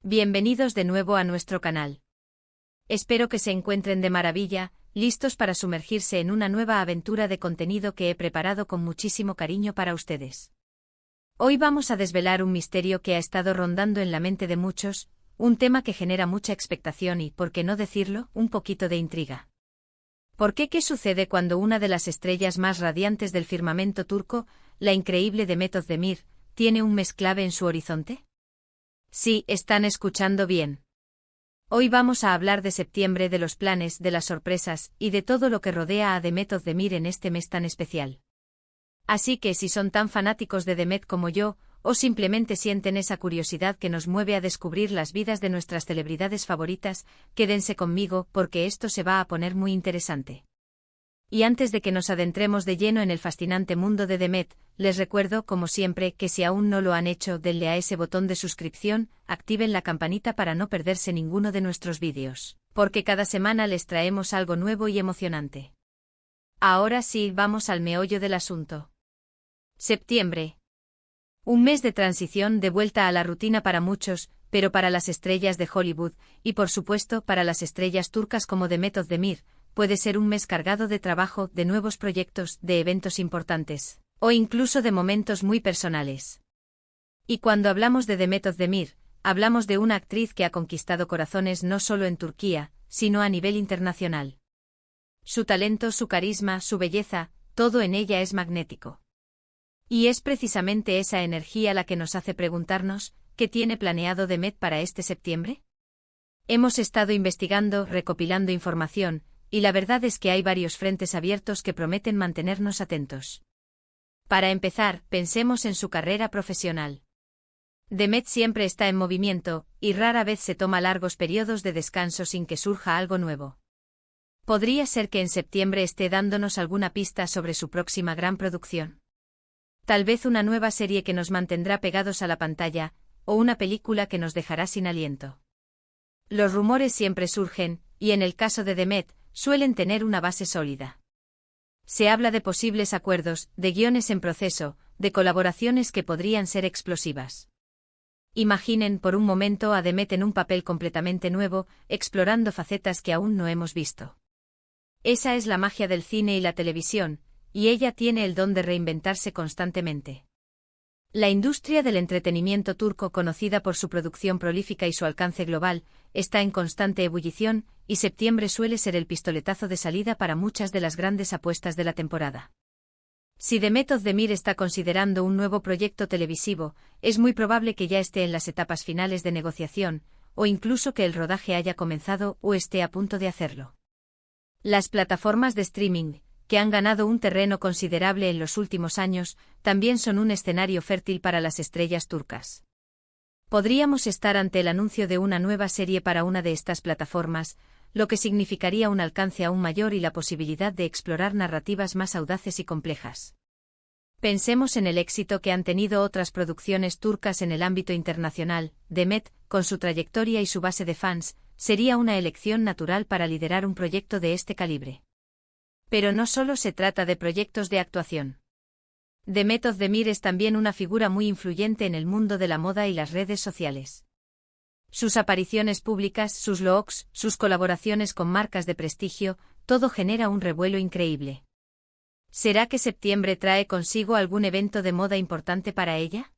Bienvenidos de nuevo a nuestro canal. Espero que se encuentren de maravilla, listos para sumergirse en una nueva aventura de contenido que he preparado con muchísimo cariño para ustedes. Hoy vamos a desvelar un misterio que ha estado rondando en la mente de muchos, un tema que genera mucha expectación y, por qué no decirlo, un poquito de intriga. ¿Por qué? ¿Qué sucede cuando una de las estrellas más radiantes del firmamento turco, la increíble Demet Özdemir, tiene un mes clave en su horizonte? Sí, están escuchando bien. Hoy vamos a hablar de septiembre, de los planes, de las sorpresas y de todo lo que rodea a Demet Özdemir en este mes tan especial. Así que si son tan fanáticos de Demet como yo, o simplemente sienten esa curiosidad que nos mueve a descubrir las vidas de nuestras celebridades favoritas, quédense conmigo porque esto se va a poner muy interesante. Y antes de que nos adentremos de lleno en el fascinante mundo de Demet, les recuerdo, como siempre, que si aún no lo han hecho, denle a ese botón de suscripción, activen la campanita para no perderse ninguno de nuestros vídeos, porque cada semana les traemos algo nuevo y emocionante. Ahora sí, vamos al meollo del asunto. Septiembre. Un mes de transición, de vuelta a la rutina para muchos, pero para las estrellas de Hollywood, y por supuesto para las estrellas turcas como Demet Özdemir, puede ser un mes cargado de trabajo, de nuevos proyectos, de eventos importantes, o incluso de momentos muy personales. Y cuando hablamos de Demet Özdemir, hablamos de una actriz que ha conquistado corazones no solo en Turquía, sino a nivel internacional. Su talento, su carisma, su belleza, todo en ella es magnético. Y es precisamente esa energía la que nos hace preguntarnos, ¿qué tiene planeado Demet para este septiembre? Hemos estado investigando, recopilando información, y la verdad es que hay varios frentes abiertos que prometen mantenernos atentos. Para empezar, pensemos en su carrera profesional. Demet siempre está en movimiento, y rara vez se toma largos periodos de descanso sin que surja algo nuevo. Podría ser que en septiembre esté dándonos alguna pista sobre su próxima gran producción. Tal vez una nueva serie que nos mantendrá pegados a la pantalla, o una película que nos dejará sin aliento. Los rumores siempre surgen, y en el caso de Demet, suelen tener una base sólida. Se habla de posibles acuerdos, de guiones en proceso, de colaboraciones que podrían ser explosivas. Imaginen por un momento a Demet en un papel completamente nuevo, explorando facetas que aún no hemos visto. Esa es la magia del cine y la televisión, y ella tiene el don de reinventarse constantemente. La industria del entretenimiento turco, conocida por su producción prolífica y su alcance global, está en constante ebullición, y septiembre suele ser el pistoletazo de salida para muchas de las grandes apuestas de la temporada. Si Demet Özdemir está considerando un nuevo proyecto televisivo, es muy probable que ya esté en las etapas finales de negociación, o incluso que el rodaje haya comenzado o esté a punto de hacerlo. Las plataformas de streaming, que han ganado un terreno considerable en los últimos años, también son un escenario fértil para las estrellas turcas. Podríamos estar ante el anuncio de una nueva serie para una de estas plataformas, lo que significaría un alcance aún mayor y la posibilidad de explorar narrativas más audaces y complejas. Pensemos en el éxito que han tenido otras producciones turcas en el ámbito internacional. Demet, con su trayectoria y su base de fans, sería una elección natural para liderar un proyecto de este calibre. Pero no solo se trata de proyectos de actuación. Demet Özdemir es también una figura muy influyente en el mundo de la moda y las redes sociales. Sus apariciones públicas, sus looks, sus colaboraciones con marcas de prestigio, todo genera un revuelo increíble. ¿Será que septiembre trae consigo algún evento de moda importante para ella?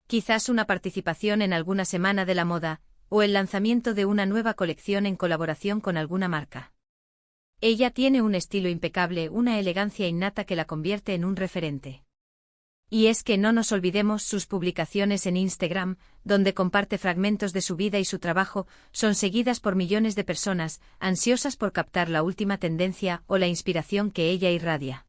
Quizás una participación en alguna semana de la moda, o el lanzamiento de una nueva colección en colaboración con alguna marca. Ella tiene un estilo impecable, una elegancia innata que la convierte en un referente. Y es que no nos olvidemos sus publicaciones en Instagram, donde comparte fragmentos de su vida y su trabajo, son seguidas por millones de personas, ansiosas por captar la última tendencia o la inspiración que ella irradia.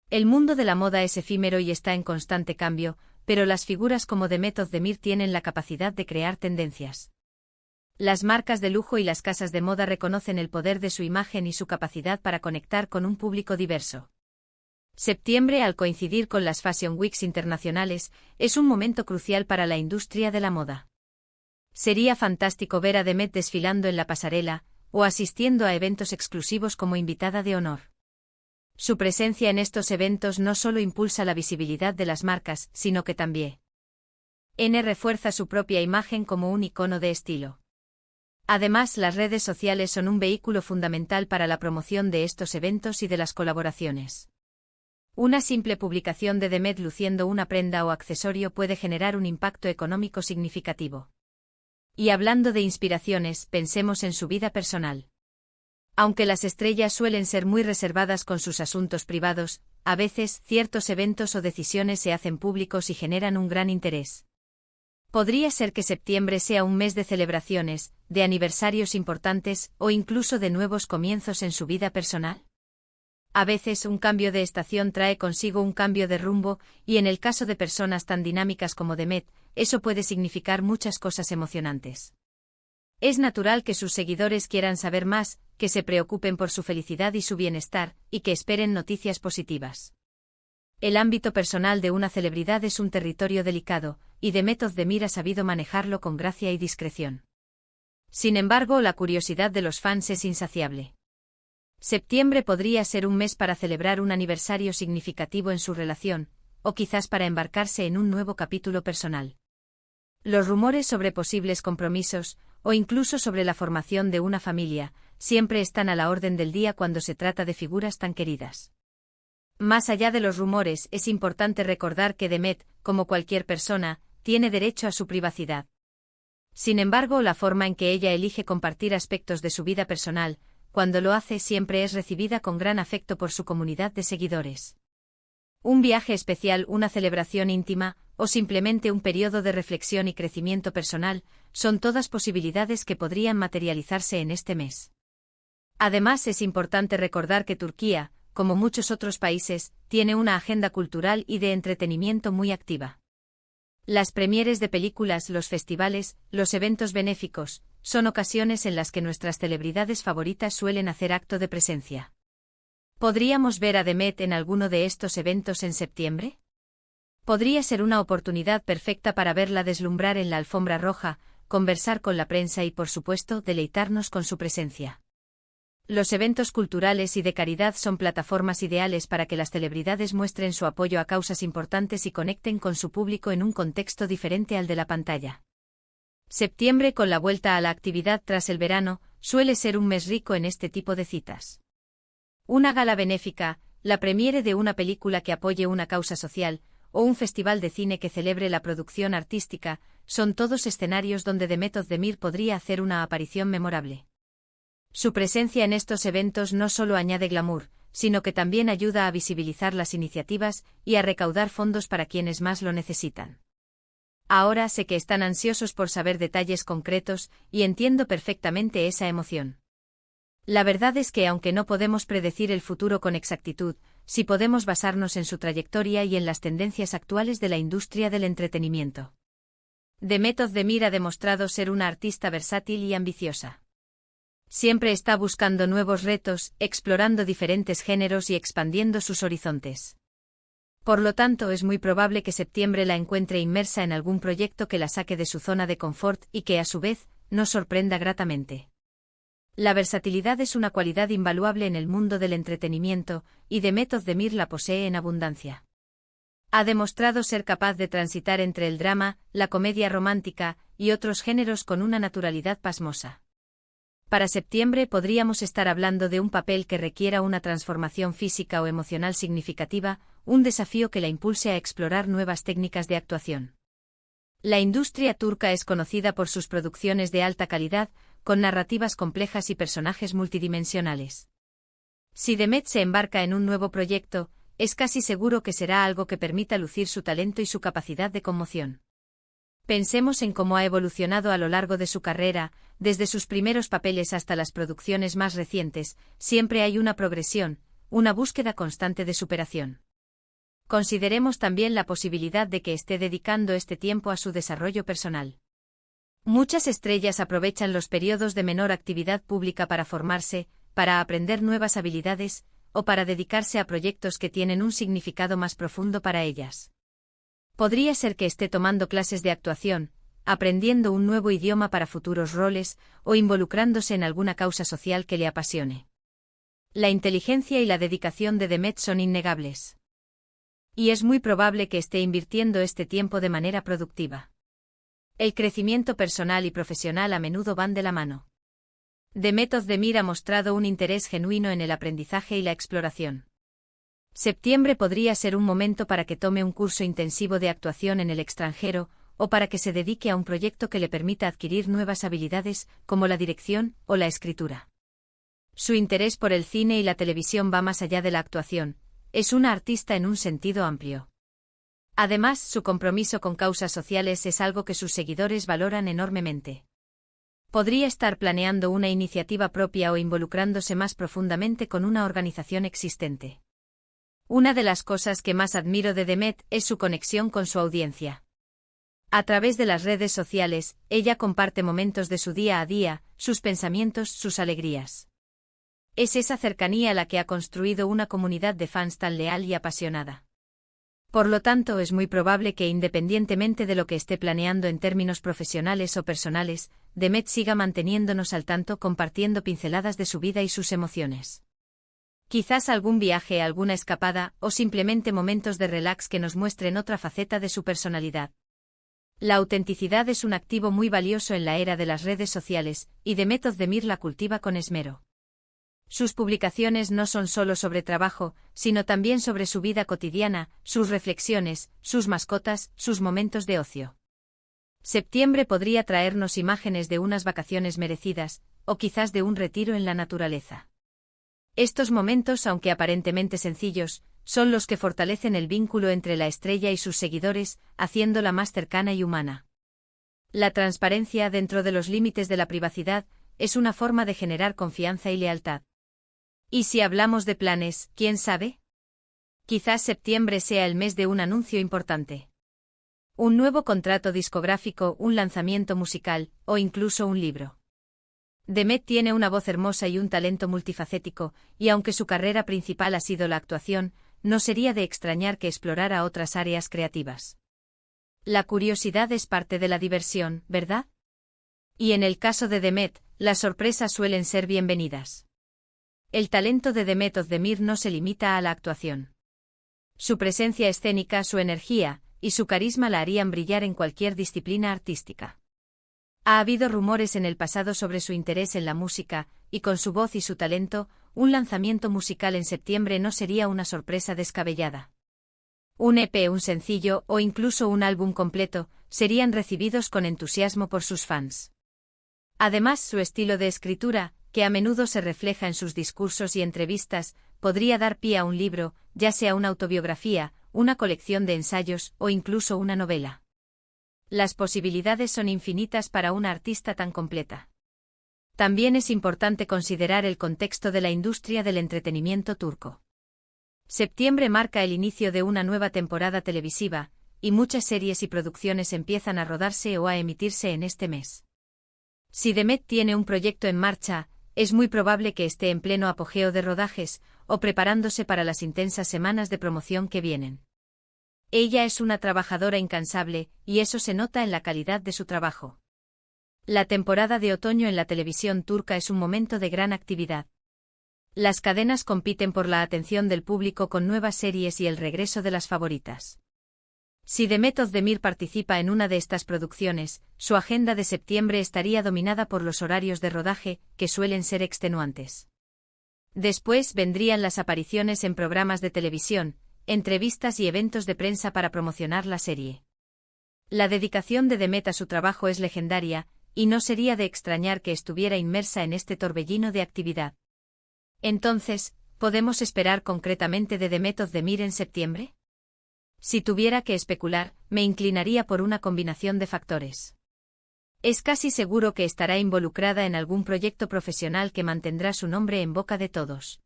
El mundo de la moda es efímero y está en constante cambio, pero las figuras como Demet Özdemir tienen la capacidad de crear tendencias. Las marcas de lujo y las casas de moda reconocen el poder de su imagen y su capacidad para conectar con un público diverso. Septiembre, al coincidir con las Fashion Weeks internacionales, es un momento crucial para la industria de la moda. Sería fantástico ver a Demet desfilando en la pasarela, o asistiendo a eventos exclusivos como invitada de honor. Su presencia en estos eventos no solo impulsa la visibilidad de las marcas, sino que también N refuerza su propia imagen como un icono de estilo. Además, las redes sociales son un vehículo fundamental para la promoción de estos eventos y de las colaboraciones. Una simple publicación de Demet luciendo una prenda o accesorio puede generar un impacto económico significativo. Y hablando de inspiraciones, pensemos en su vida personal. Aunque las estrellas suelen ser muy reservadas con sus asuntos privados, a veces ciertos eventos o decisiones se hacen públicos y generan un gran interés. Podría ser que septiembre sea un mes de celebraciones, de aniversarios importantes o incluso de nuevos comienzos en su vida personal. A veces un cambio de estación trae consigo un cambio de rumbo, y en el caso de personas tan dinámicas como Demet, eso puede significar muchas cosas emocionantes. Es natural que sus seguidores quieran saber más, que se preocupen por su felicidad y su bienestar, y que esperen noticias positivas. El ámbito personal de una celebridad es un territorio delicado, y Demet Özdemir ha sabido manejarlo con gracia y discreción. Sin embargo, la curiosidad de los fans es insaciable. Septiembre podría ser un mes para celebrar un aniversario significativo en su relación, o quizás para embarcarse en un nuevo capítulo personal. Los rumores sobre posibles compromisos, o incluso sobre la formación de una familia, siempre están a la orden del día cuando se trata de figuras tan queridas. Más allá de los rumores, es importante recordar que Demet, como cualquier persona, tiene derecho a su privacidad. Sin embargo, la forma en que ella elige compartir aspectos de su vida personal, cuando lo hace siempre es recibida con gran afecto por su comunidad de seguidores. Un viaje especial, una celebración íntima, o simplemente un periodo de reflexión y crecimiento personal, son todas posibilidades que podrían materializarse en este mes. Además, es importante recordar que Turquía, como muchos otros países, tiene una agenda cultural y de entretenimiento muy activa. Las premieres de películas, los festivales, los eventos benéficos, son ocasiones en las que nuestras celebridades favoritas suelen hacer acto de presencia. ¿Podríamos ver a Demet en alguno de estos eventos en septiembre? Podría ser una oportunidad perfecta para verla deslumbrar en la alfombra roja, conversar con la prensa y, por supuesto, deleitarnos con su presencia. Los eventos culturales y de caridad son plataformas ideales para que las celebridades muestren su apoyo a causas importantes y conecten con su público en un contexto diferente al de la pantalla. Septiembre, con la vuelta a la actividad tras el verano, suele ser un mes rico en este tipo de citas. Una gala benéfica, la premiere de una película que apoye una causa social, o un festival de cine que celebre la producción artística, son todos escenarios donde Demet Özdemir podría hacer una aparición memorable. Su presencia en estos eventos no solo añade glamour, sino que también ayuda a visibilizar las iniciativas y a recaudar fondos para quienes más lo necesitan. Ahora sé que están ansiosos por saber detalles concretos, y entiendo perfectamente esa emoción. La verdad es que aunque no podemos predecir el futuro con exactitud, sí podemos basarnos en su trayectoria y en las tendencias actuales de la industria del entretenimiento. Demet Özdemir ha demostrado ser una artista versátil y ambiciosa. Siempre está buscando nuevos retos, explorando diferentes géneros y expandiendo sus horizontes. Por lo tanto, es muy probable que septiembre la encuentre inmersa en algún proyecto que la saque de su zona de confort y que, a su vez, nos sorprenda gratamente. La versatilidad es una cualidad invaluable en el mundo del entretenimiento, y Demet Özdemir la posee en abundancia. Ha demostrado ser capaz de transitar entre el drama, la comedia romántica y otros géneros con una naturalidad pasmosa. Para septiembre podríamos estar hablando de un papel que requiera una transformación física o emocional significativa, un desafío que la impulse a explorar nuevas técnicas de actuación. La industria turca es conocida por sus producciones de alta calidad, con narrativas complejas y personajes multidimensionales. Si Demet se embarca en un nuevo proyecto, es casi seguro que será algo que permita lucir su talento y su capacidad de conmoción. Pensemos en cómo ha evolucionado a lo largo de su carrera, desde sus primeros papeles hasta las producciones más recientes, siempre hay una progresión, una búsqueda constante de superación. Consideremos también la posibilidad de que esté dedicando este tiempo a su desarrollo personal. Muchas estrellas aprovechan los periodos de menor actividad pública para formarse, para aprender nuevas habilidades, o para dedicarse a proyectos que tienen un significado más profundo para ellas. Podría ser que esté tomando clases de actuación, aprendiendo un nuevo idioma para futuros roles, o involucrándose en alguna causa social que le apasione. La inteligencia y la dedicación de Demet son innegables. Y es muy probable que esté invirtiendo este tiempo de manera productiva. El crecimiento personal y profesional a menudo van de la mano. Demet Özdemir ha mostrado un interés genuino en el aprendizaje y la exploración. Septiembre podría ser un momento para que tome un curso intensivo de actuación en el extranjero, o para que se dedique a un proyecto que le permita adquirir nuevas habilidades, como la dirección o la escritura. Su interés por el cine y la televisión va más allá de la actuación, es una artista en un sentido amplio. Además, su compromiso con causas sociales es algo que sus seguidores valoran enormemente. Podría estar planeando una iniciativa propia o involucrándose más profundamente con una organización existente. Una de las cosas que más admiro de Demet es su conexión con su audiencia. A través de las redes sociales, ella comparte momentos de su día a día, sus pensamientos, sus alegrías. Es esa cercanía la que ha construido una comunidad de fans tan leal y apasionada. Por lo tanto, es muy probable que independientemente de lo que esté planeando en términos profesionales o personales, Demet siga manteniéndonos al tanto compartiendo pinceladas de su vida y sus emociones. Quizás algún viaje, alguna escapada, o simplemente momentos de relax que nos muestren otra faceta de su personalidad. La autenticidad es un activo muy valioso en la era de las redes sociales, y Demet Özdemir la cultiva con esmero. Sus publicaciones no son solo sobre trabajo, sino también sobre su vida cotidiana, sus reflexiones, sus mascotas, sus momentos de ocio. Septiembre podría traernos imágenes de unas vacaciones merecidas, o quizás de un retiro en la naturaleza. Estos momentos, aunque aparentemente sencillos, son los que fortalecen el vínculo entre la estrella y sus seguidores, haciéndola más cercana y humana. La transparencia dentro de los límites de la privacidad es una forma de generar confianza y lealtad. Y si hablamos de planes, ¿quién sabe? Quizás septiembre sea el mes de un anuncio importante. Un nuevo contrato discográfico, un lanzamiento musical, o incluso un libro. Demet tiene una voz hermosa y un talento multifacético, y aunque su carrera principal ha sido la actuación, no sería de extrañar que explorara otras áreas creativas. La curiosidad es parte de la diversión, ¿verdad? Y en el caso de Demet, las sorpresas suelen ser bienvenidas. El talento de Demet Özdemir no se limita a la actuación. Su presencia escénica, su energía y su carisma la harían brillar en cualquier disciplina artística. Ha habido rumores en el pasado sobre su interés en la música, y con su voz y su talento, un lanzamiento musical en septiembre no sería una sorpresa descabellada. Un EP, un sencillo o incluso un álbum completo serían recibidos con entusiasmo por sus fans. Además, su estilo de escritura, que a menudo se refleja en sus discursos y entrevistas, podría dar pie a un libro, ya sea una autobiografía, una colección de ensayos o incluso una novela. Las posibilidades son infinitas para una artista tan completa. También es importante considerar el contexto de la industria del entretenimiento turco. Septiembre marca el inicio de una nueva temporada televisiva, y muchas series y producciones empiezan a rodarse o a emitirse en este mes. Si Demet tiene un proyecto en marcha, es muy probable que esté en pleno apogeo de rodajes, o preparándose para las intensas semanas de promoción que vienen. Ella es una trabajadora incansable, y eso se nota en la calidad de su trabajo. La temporada de otoño en la televisión turca es un momento de gran actividad. Las cadenas compiten por la atención del público con nuevas series y el regreso de las favoritas. Si Demet Özdemir participa en una de estas producciones, su agenda de septiembre estaría dominada por los horarios de rodaje, que suelen ser extenuantes. Después vendrían las apariciones en programas de televisión, entrevistas y eventos de prensa para promocionar la serie. La dedicación de Demet a su trabajo es legendaria, y no sería de extrañar que estuviera inmersa en este torbellino de actividad. Entonces, ¿podemos esperar concretamente de Demet Özdemir en septiembre? Si tuviera que especular, me inclinaría por una combinación de factores. Es casi seguro que estará involucrada en algún proyecto profesional que mantendrá su nombre en boca de todos.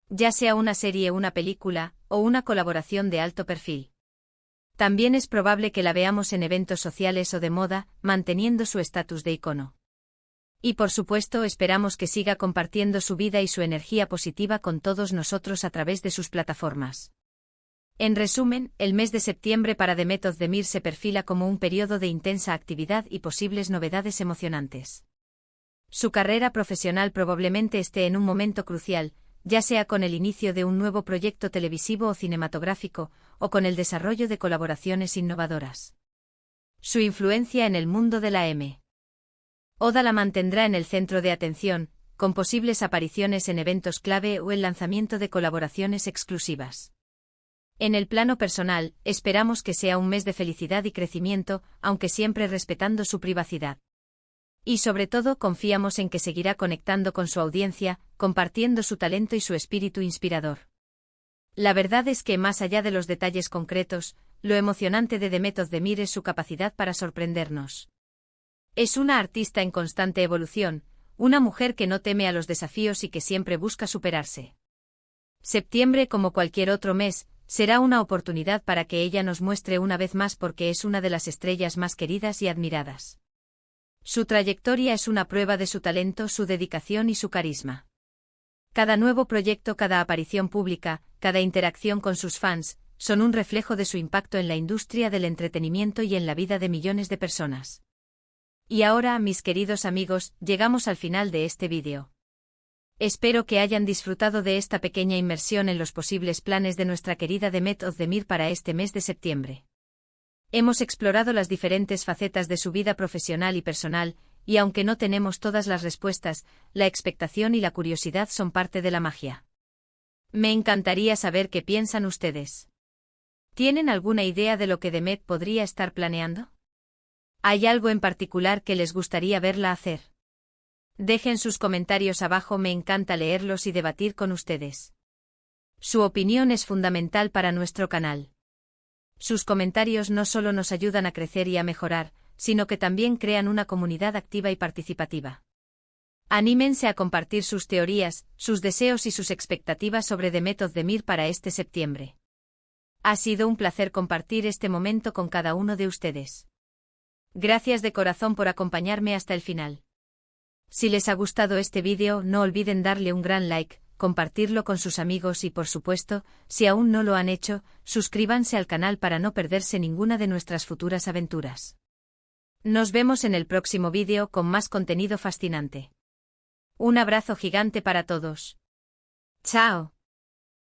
Ya sea una serie, una película, o una colaboración de alto perfil. También es probable que la veamos en eventos sociales o de moda, manteniendo su estatus de icono. Y por supuesto esperamos que siga compartiendo su vida y su energía positiva con todos nosotros a través de sus plataformas. En resumen, el mes de septiembre para Demet Özdemir se perfila como un periodo de intensa actividad y posibles novedades emocionantes. Su carrera profesional probablemente esté en un momento crucial, ya sea con el inicio de un nuevo proyecto televisivo o cinematográfico, o con el desarrollo de colaboraciones innovadoras. Su influencia en el mundo de la M. Oda la mantendrá en el centro de atención, con posibles apariciones en eventos clave o el lanzamiento de colaboraciones exclusivas. En el plano personal, esperamos que sea un mes de felicidad y crecimiento, aunque siempre respetando su privacidad. Y sobre todo confiamos en que seguirá conectando con su audiencia, compartiendo su talento y su espíritu inspirador. La verdad es que más allá de los detalles concretos, lo emocionante de Demet Özdemir es su capacidad para sorprendernos. Es una artista en constante evolución, una mujer que no teme a los desafíos y que siempre busca superarse. Septiembre, como cualquier otro mes, será una oportunidad para que ella nos muestre una vez más por qué es una de las estrellas más queridas y admiradas. Su trayectoria es una prueba de su talento, su dedicación y su carisma. Cada nuevo proyecto, cada aparición pública, cada interacción con sus fans, son un reflejo de su impacto en la industria del entretenimiento y en la vida de millones de personas. Y ahora, mis queridos amigos, llegamos al final de este vídeo. Espero que hayan disfrutado de esta pequeña inmersión en los posibles planes de nuestra querida Demet Özdemir para este mes de septiembre. Hemos explorado las diferentes facetas de su vida profesional y personal, y aunque no tenemos todas las respuestas, la expectación y la curiosidad son parte de la magia. Me encantaría saber qué piensan ustedes. ¿Tienen alguna idea de lo que Demet podría estar planeando? ¿Hay algo en particular que les gustaría verla hacer? Dejen sus comentarios abajo, me encanta leerlos y debatir con ustedes. Su opinión es fundamental para nuestro canal. Sus comentarios no solo nos ayudan a crecer y a mejorar, sino que también crean una comunidad activa y participativa. Anímense a compartir sus teorías, sus deseos y sus expectativas sobre Demet Özdemir para este septiembre. Ha sido un placer compartir este momento con cada uno de ustedes. Gracias de corazón por acompañarme hasta el final. Si les ha gustado este vídeo, no olviden darle un gran like, compartirlo con sus amigos y, por supuesto, si aún no lo han hecho, suscríbanse al canal para no perderse ninguna de nuestras futuras aventuras. Nos vemos en el próximo vídeo con más contenido fascinante. Un abrazo gigante para todos. ¡Chao!